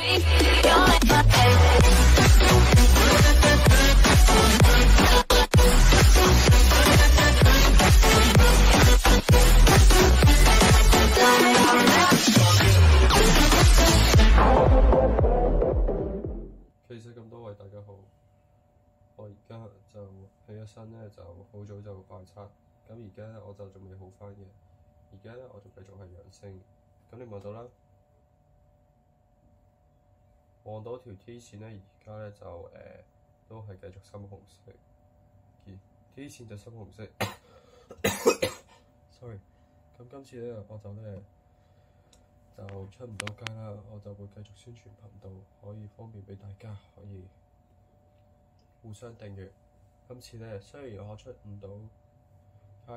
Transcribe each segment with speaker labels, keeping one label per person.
Speaker 1: 其實咁多位大家好，我而家就起咗身咧，就好早就拜測，咁而家咧我就仲未好翻嘅，而家咧我仲繼續係陽性，咁你望到啦，望到條 T 線咧，而家咧就都係繼續深紅色，T 線就深紅色，sorry，咁今次咧我就出唔到街啦，我就會繼續宣傳頻道，可以方便俾大家可以互相訂閱。今次咧雖然我出唔到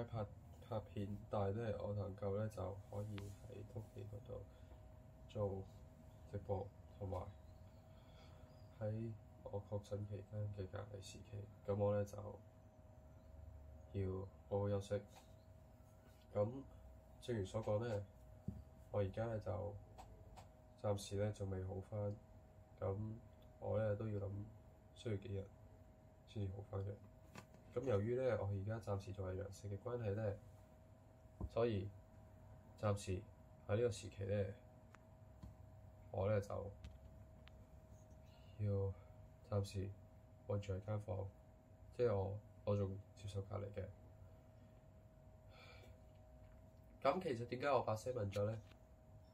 Speaker 1: 街拍片，但係咧我能夠咧就可以喺屋企嗰度做直播，同埋喺我確診期間嘅隔離時期，咁我咧就要好好休息。咁正如所講咧，我而家咧就暫時咧仲未好返，咁我咧都要諗需要幾日先至好返嘅。咁由於咧我而家暫時仲係陽性嘅關係咧，所以暫時喺呢個時期咧，我咧就要暫時困住喺間房，即係我仲接受隔離嘅。咁其實點解我把聲問咗咧？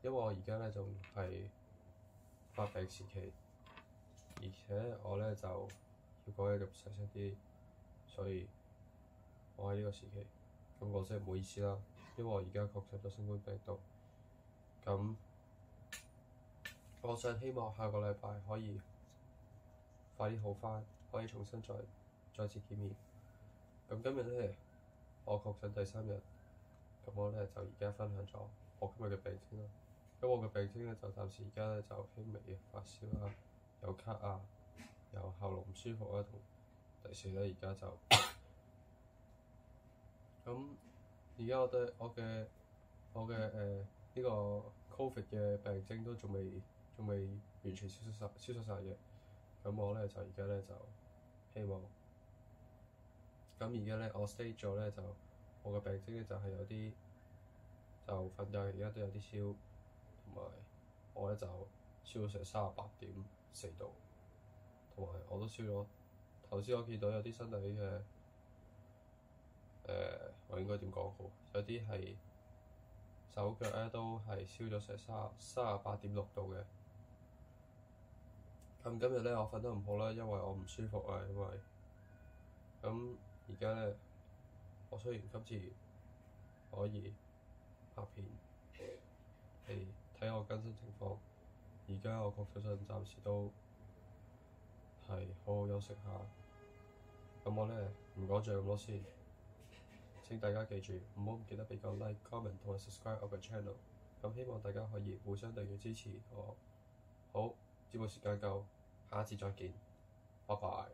Speaker 1: 因為我而家咧仲係發病時期，而且我咧就要講嘢咁細聲啲，所以我喺呢個時期，咁我真係唔好意思啦。因為我而家確診咗新冠病毒，咁我想希望下個禮拜可以快啲好返，可以重新再次見面。咁今日咧，我確診第3日，咁我咧就而家分享咗我今日嘅病徵啦。咁我嘅病徵咧就暫時而家咧就輕微嘅發燒啦，有咳啊，有喉嚨唔舒服啊，同第4咧而家就咁。而家我嘅呢個 Covid 嘅病徵都仲未完全消失晒嘅。咁我咧就而家咧就希望，咁而家咧我 state 咗咧就我嘅病徵咧就係有啲就瞓覺，而家都有啲燒，同埋我咧就燒到成38.4度，同埋我都燒咗。頭先我見到有啲身體嘅我應該點講好？有啲係手腳咧都係燒咗成38.6度嘅。咁今日咧我瞓得唔好啦，因為我唔舒服啊。因為咁而家咧，我雖然今次可以拍片嚟睇我更新情況，而家我確診暫時都係好好休息下。咁我咧唔講住咁多先。請大家記住，唔好唔記得俾個 like、comment 同埋 subscribe 我嘅 channel。咁希望大家可以互相訂閱支持我。好，節目時間夠，下一次再見，拜拜。